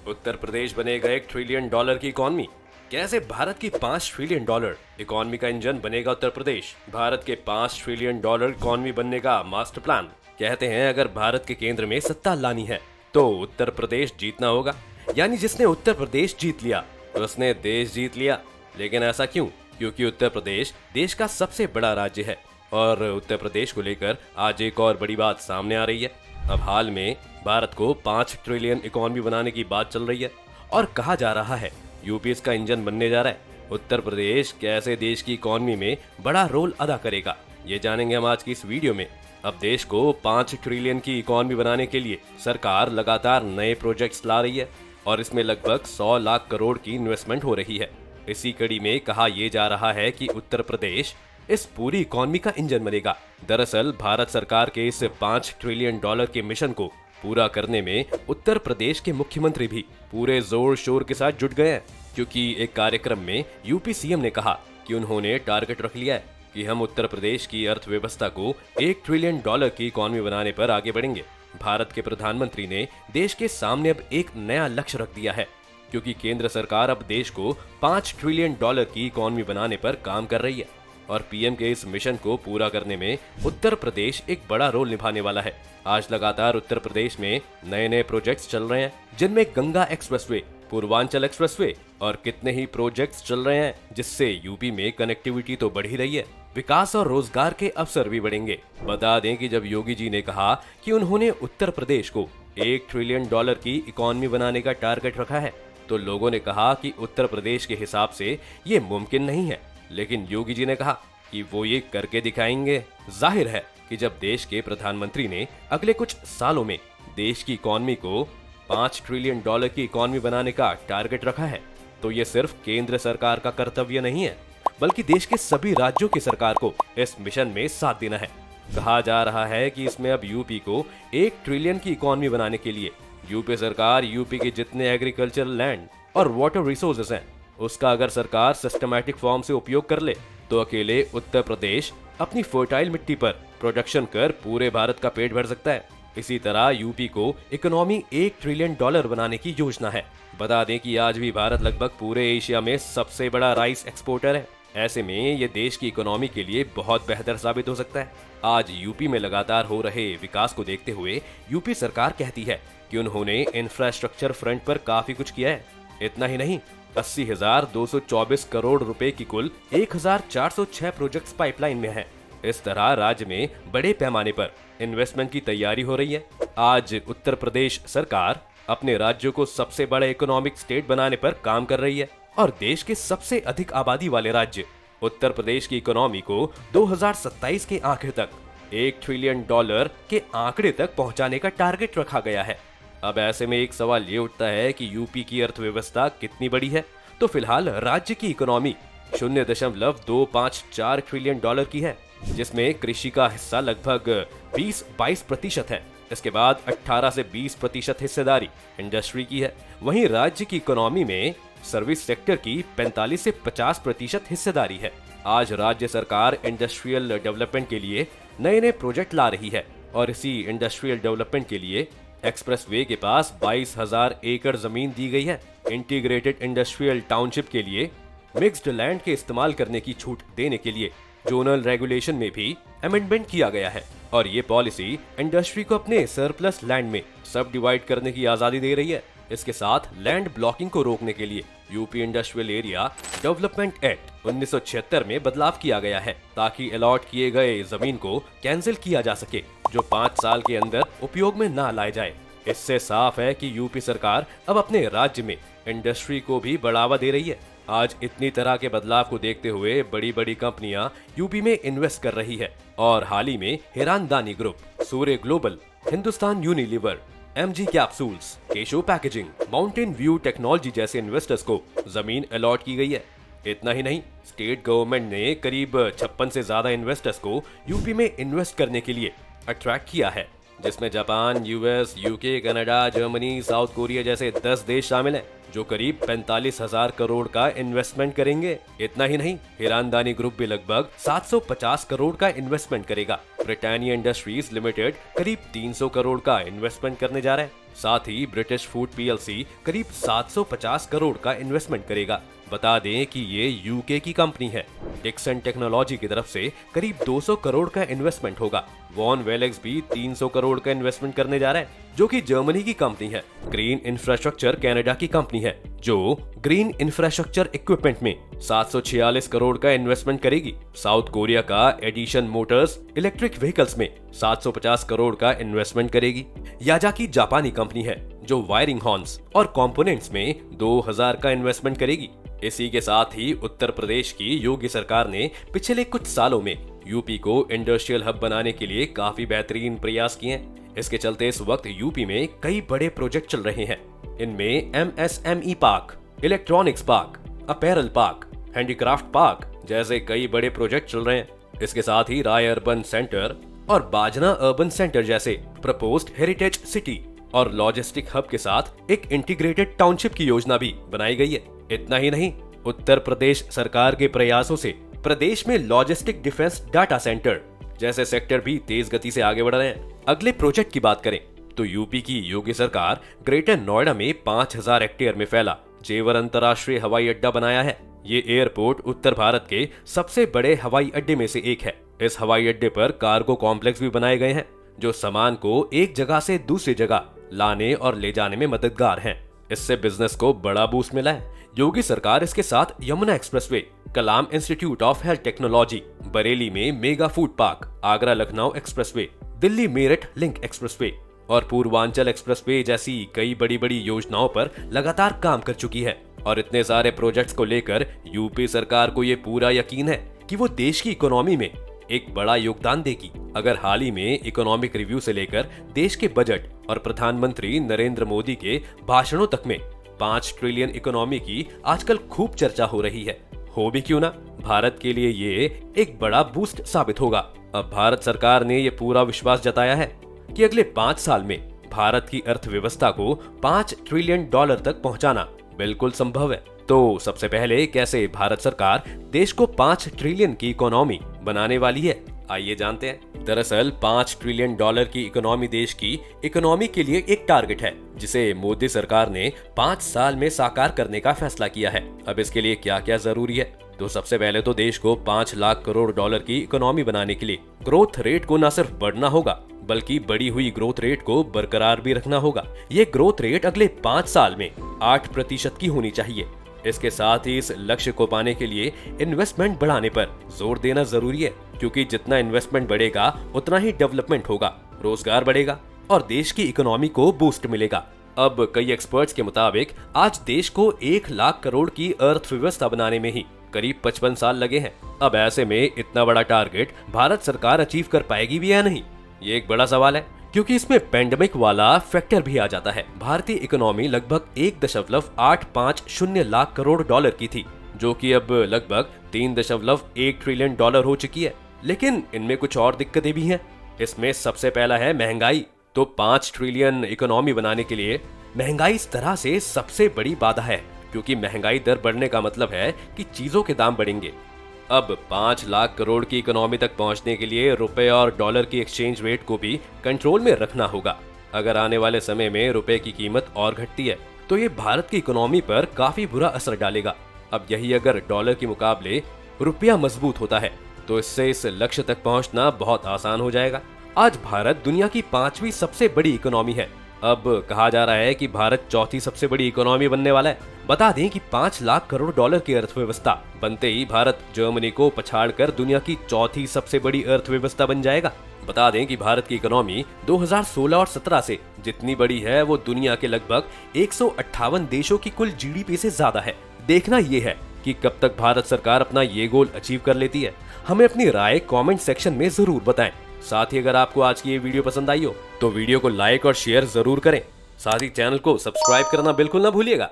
उत्तर प्रदेश बनेगा $1 ट्रिलियन की इकॉनमी। कैसे भारत की $5 ट्रिलियन इकॉनमी का इंजन बनेगा उत्तर प्रदेश। भारत के $5 ट्रिलियन इकॉनमी बनने का मास्टर प्लान। कहते हैं अगर भारत के केंद्र में सत्ता लानी है तो उत्तर प्रदेश जीतना होगा, यानी जिसने उत्तर प्रदेश जीत लिया उसने देश जीत लिया। लेकिन ऐसा क्यों? क्योंकि उत्तर प्रदेश देश का सबसे बड़ा राज्य है और उत्तर प्रदेश को लेकर आज एक और बड़ी बात सामने आ रही है। अब हाल में भारत को 5 ट्रिलियन इकॉनमी बनाने की बात चल रही है और कहा जा रहा है यूपी इसका इंजन बनने जा रहा है। उत्तर प्रदेश कैसे देश की इकॉनमी में बड़ा रोल अदा करेगा, ये जानेंगे हम आज की इस वीडियो में। अब देश को 5 ट्रिलियन की इकॉनमी बनाने के लिए सरकार लगातार नए प्रोजेक्ट्स ला रही है और इसमें लगभग 100 लाख करोड़ की इन्वेस्टमेंट हो रही है। इसी कड़ी में कहा यह जा रहा है कि उत्तर प्रदेश इस पूरी इकॉनमी का इंजन बनेगा। दरअसल भारत सरकार के इस $5 ट्रिलियन के मिशन को पूरा करने में उत्तर प्रदेश के मुख्यमंत्री भी पूरे जोर शोर के साथ जुट गए हैं, क्योंकि एक कार्यक्रम में यूपी सीएम ने कहा कि उन्होंने टारगेट रख लिया है कि हम उत्तर प्रदेश की अर्थव्यवस्था को $1 ट्रिलियन की इकॉनमी बनाने पर आगे बढ़ेंगे। भारत के प्रधानमंत्री ने देश के सामने अब एक नया लक्ष्य रख दिया है, क्योंकि केंद्र सरकार अब देश को $5 ट्रिलियन की इकॉनमी बनाने पर काम कर रही है और पीएम के इस मिशन को पूरा करने में उत्तर प्रदेश एक बड़ा रोल निभाने वाला है। आज लगातार उत्तर प्रदेश में नए नए प्रोजेक्ट्स चल रहे हैं, जिनमें गंगा एक्सप्रेसवे, पूर्वांचल एक्सप्रेसवे और कितने ही प्रोजेक्ट्स चल रहे हैं, जिससे यूपी में कनेक्टिविटी तो बढ़ ही रही है, विकास और रोजगार के अवसर भी बढ़ेंगे। बता दें कि जब योगी जी ने कहा कि उन्होंने उत्तर प्रदेश को $1 ट्रिलियन की इकॉनमी बनाने का टारगेट रखा है, तो लोगों ने कहा कि उत्तर प्रदेश के हिसाब से ये मुमकिन नहीं है। लेकिन योगी जी ने कहा कि वो ये करके दिखाएंगे। जाहिर है कि जब देश के प्रधानमंत्री ने अगले कुछ सालों में देश की इकॉनमी को $5 ट्रिलियन की इकॉनमी बनाने का टारगेट रखा है, तो ये सिर्फ केंद्र सरकार का कर्तव्य नहीं है, बल्कि देश के सभी राज्यों की सरकार को इस मिशन में साथ देना है। कहा जा रहा है कि इसमें अब यूपी को $1 ट्रिलियन की इकॉनमी बनाने के लिए यूपी सरकार यूपी के जितने एग्रीकल्चरल लैंड और वाटर रिसोर्सेज हैं, उसका अगर सरकार सिस्टमैटिक फॉर्म से उपयोग कर ले तो अकेले उत्तर प्रदेश अपनी फर्टाइल मिट्टी पर प्रोडक्शन कर पूरे भारत का पेट भर सकता है। इसी तरह यूपी को इकोनॉमी $1 ट्रिलियन बनाने की योजना है। बता दें कि आज भी भारत लगभग पूरे एशिया में सबसे बड़ा राइस एक्सपोर्टर है। ऐसे में ये देश की इकोनॉमी के लिए बहुत बेहतर साबित हो सकता है। आज यूपी में लगातार हो रहे विकास को देखते हुए यूपी सरकार कहती है कि उन्होंने इंफ्रास्ट्रक्चर फ्रंट पर काफी कुछ किया है। इतना ही नहीं, 80,224 करोड़ रुपए की कुल 1,406 प्रोजेक्ट्स पाइपलाइन में हैं। इस तरह राज्य में बड़े पैमाने पर इन्वेस्टमेंट की तैयारी हो रही है। आज उत्तर प्रदेश सरकार अपने राज्य को सबसे बड़ा इकोनॉमिक स्टेट बनाने पर काम कर रही है और देश के सबसे अधिक आबादी वाले राज्य उत्तर प्रदेश की इकोनॉमी को 2027 के आखिर तक $1 ट्रिलियन के आंकड़े तक पहुंचाने का टारगेट रखा गया है। अब ऐसे में एक सवाल ये उठता है कि यूपी की अर्थव्यवस्था कितनी बड़ी है? तो फिलहाल राज्य की इकोनॉमी $0.254 ट्रिलियन की है, जिसमें कृषि का हिस्सा लगभग 20-22% है। इसके बाद 18 से 20% हिस्सेदारी इंडस्ट्री की है। वहीं राज्य की इकोनॉमी में सर्विस सेक्टर की 45 से 50% हिस्सेदारी है। आज राज्य सरकार इंडस्ट्रियल डेवलपमेंट के लिए नए नए प्रोजेक्ट ला रही है और इसी इंडस्ट्रियल डेवलपमेंट के लिए एक्सप्रेसवे के पास 22,000 एकड़ जमीन दी गई है। इंटीग्रेटेड इंडस्ट्रियल टाउनशिप के लिए मिक्स्ड लैंड के इस्तेमाल करने की छूट देने के लिए जोनल रेगुलेशन में भी अमेंडमेंट किया गया है और ये पॉलिसी इंडस्ट्री को अपने सरप्लस लैंड में सब डिवाइड करने की आजादी दे रही है। इसके साथ लैंड ब्लॉकिंग को रोकने के लिए UP industrial area development act 1976 में बदलाव किया गया है, ताकि अलॉट किए गए जमीन को कैंसिल किया जा सके, जो 5 साल के अंदर उपयोग में ना लाए जाए। इससे साफ है कि यूपी सरकार अब अपने राज्य में इंडस्ट्री को भी बढ़ावा दे रही है। आज इतनी तरह के बदलाव को देखते हुए बड़ी बड़ी कंपनियां यूपी में इन्वेस्ट कर रही है और हाल ही में Hiranandani group, Surya global, Hindustan Unilever, MG capsules, Kesho packaging, mountain view technology जैसे इन्वेस्टर्स को जमीन अलॉट की गई है। इतना ही नहीं, स्टेट गवर्नमेंट ने करीब 56 से ज्यादा इन्वेस्टर्स को यूपी में इन्वेस्ट करने के लिए अट्रैक्ट किया है, जिसमें Japan, US, UK, Canada, Germany, south Korea जैसे 10 देश शामिल हैं, जो करीब 45,000 करोड़ का इन्वेस्टमेंट करेंगे। इतना ही नहीं, हिरानदानी ग्रुप भी लगभग 750 करोड़ का इन्वेस्टमेंट करेगा। ब्रिटानिया इंडस्ट्रीज लिमिटेड करीब 300 करोड़ का इन्वेस्टमेंट करने जा रहा है। साथ ही ब्रिटिश फूड पीएलसी करीब 750 करोड़ का इन्वेस्टमेंट करेगा। बता दें कि ये यूके की कंपनी है। डिक्सन टेक्नोलॉजी की तरफ से करीब 200 करोड़ का इन्वेस्टमेंट होगा। वॉन वेलेक्स भी 300 करोड़ का इन्वेस्टमेंट करने जा रहा है, जो कि जर्मनी की कंपनी है। ग्रीन इंफ्रास्ट्रक्चर कनाडा की कंपनी है, जो ग्रीन इंफ्रास्ट्रक्चर इक्विपमेंट में 746 करोड़ का इन्वेस्टमेंट करेगी। साउथ कोरिया का एडिशन मोटर्स इलेक्ट्रिक व्हीकल्स में 750 करोड़ का इन्वेस्टमेंट करेगी। याजाकी जापानी कंपनी है, जो वायरिंग हॉर्न्स और कंपोनेंट्स में 2000 का इन्वेस्टमेंट करेगी। इसी के साथ ही उत्तर प्रदेश की योगी सरकार ने पिछले कुछ सालों में यूपी को इंडस्ट्रियल हब बनाने के लिए काफी बेहतरीन प्रयास किए हैं। इसके चलते इस वक्त यूपी में कई बड़े प्रोजेक्ट चल रहे हैं। इनमें MSME park, electronics park, apparel park, handicraft park जैसे कई बड़े प्रोजेक्ट चल रहे हैं। इसके साथ ही राय अर्बन सेंटर और बाजना अर्बन सेंटर जैसे प्रपोज्ड हेरिटेज सिटी और लॉजिस्टिक हब के साथ एक इंटीग्रेटेड टाउनशिप की योजना भी बनाई गई है। इतना ही नहीं, उत्तर प्रदेश सरकार के प्रयासों से प्रदेश में लॉजिस्टिक डिफेंस डाटा सेंटर जैसे सेक्टर भी तेज गति से आगे बढ़ रहे हैं। अगले प्रोजेक्ट की बात करें तो यूपी की योगी सरकार ग्रेटर नोएडा में 5000 हेक्टेयर में फैला जेवर अंतर्राष्ट्रीय हवाई अड्डा बनाया है। ये एयरपोर्ट उत्तर भारत के सबसे बड़े हवाई अड्डे में से एक है। इस हवाई अड्डे पर कार्गो कॉम्प्लेक्स भी बनाए गए हैं, जो सामान को एक जगह से दूसरी जगह लाने और ले जाने में मददगार हैं। इससे बिजनेस को बड़ा बूस्ट मिला है। योगी सरकार इसके साथ Yamuna expressway, Kalam institute of health technology, Bareilly में mega food park, Agra Lucknow expressway, Delhi Meerut link expressway और पूर्वांचल एक्सप्रेसवे जैसी कई बड़ी बड़ी योजनाओं पर लगातार काम कर चुकी है। और इतने सारे प्रोजेक्ट्स को लेकर यूपी सरकार को ये पूरा यकीन है कि वो देश की इकोनॉमी में एक बड़ा योगदान देगी। अगर हाल ही में इकोनॉमिक रिव्यू से लेकर देश के बजट और प्रधानमंत्री नरेंद्र मोदी के भाषणों तक में 5 ट्रिलियन इकोनॉमी की आजकल खूब चर्चा हो रही है, हो भी क्यों ना, भारत के लिए ये एक बड़ा बूस्ट साबित होगा। अब भारत सरकार ने ये पूरा विश्वास जताया है कि अगले 5 साल में भारत की अर्थव्यवस्था को 5 ट्रिलियन डॉलर तक पहुंचाना बिल्कुल संभव है। तो सबसे पहले कैसे भारत सरकार देश को 5 ट्रिलियन की इकोनॉमी बनाने वाली है, आइए जानते हैं। दरअसल 5 ट्रिलियन डॉलर की इकोनॉमी देश की इकोनॉमी के लिए एक टारगेट है, जिसे मोदी सरकार ने 5 साल में साकार करने का फैसला किया है। अब इसके लिए क्या क्या जरूरी है, तो सबसे पहले तो देश को 5 लाख करोड़ डॉलर की इकोनॉमी बनाने के लिए ग्रोथ रेट को न सिर्फ बढ़ना होगा, बल्कि बढ़ी हुई ग्रोथ रेट को बरकरार भी रखना होगा। ये ग्रोथ रेट अगले 5 साल में 8% की होनी चाहिए। इसके साथ ही इस लक्ष्य को पाने के लिए इन्वेस्टमेंट बढ़ाने पर जोर देना जरूरी है, क्योंकि जितना इन्वेस्टमेंट बढ़ेगा उतना ही डेवलपमेंट होगा, रोजगार बढ़ेगा और देश की इकोनॉमी को बूस्ट मिलेगा। अब कई एक्सपर्ट्स के मुताबिक आज देश को 1 लाख करोड़ की अर्थव्यवस्था बनाने में ही करीब 55 साल लगे हैं। अब ऐसे में इतना बड़ा टारगेट भारत सरकार अचीव कर पाएगी भी या नहीं, ये एक बड़ा सवाल है, क्योंकि इसमें पेंडेमिक वाला फैक्टर भी आ जाता है। भारतीय इकोनॉमी लगभग 1.850 लाख करोड़ डॉलर की थी, जो कि अब लगभग 3.1 ट्रिलियन डॉलर हो चुकी है। लेकिन इनमें कुछ और दिक्कतें भी हैं। इसमें सबसे पहला है महंगाई। तो 5 ट्रिलियन इकोनॉमी बनाने के लिए महंगाई इस तरह से सबसे बड़ी बाधा है, क्योंकि महंगाई दर बढ़ने का मतलब है कि चीजों के दाम बढ़ेंगे। अब 5 लाख करोड़ की इकोनॉमी तक पहुंचने के लिए रुपए और डॉलर की एक्सचेंज रेट को भी कंट्रोल में रखना होगा। अगर आने वाले समय में रुपए की कीमत और घटती है तो ये भारत की इकोनॉमी पर काफी बुरा असर डालेगा। अब यही अगर डॉलर के मुकाबले रुपया मजबूत होता है तो इससे इस लक्ष्य तक पहुंचना बहुत आसान हो जाएगा। आज भारत दुनिया की 5वीं सबसे बड़ी इकोनॉमी है। अब कहा जा रहा है कि भारत 4थी सबसे बड़ी इकोनॉमी बनने वाला है। बता दें कि 5 लाख करोड़ डॉलर की अर्थव्यवस्था बनते ही भारत जर्मनी को पछाड़कर दुनिया की 4थी सबसे बड़ी अर्थव्यवस्था बन जाएगा। बता दें कि भारत की इकोनॉमी 2016 और 17 से जितनी बड़ी है वो दुनिया के लगभग 158 देशों की कुल जीडीपी से ज्यादा है। देखना ये है कि कब तक भारत सरकार अपना ये गोल अचीव कर लेती है। हमें अपनी राय कमेंट सेक्शन में जरूर बताएं। साथ ही अगर आपको आज की ये वीडियो पसंद आई हो तो वीडियो को लाइक और शेयर जरूर करें। साथ ही चैनल को सब्सक्राइब करना बिल्कुल ना भूलिएगा।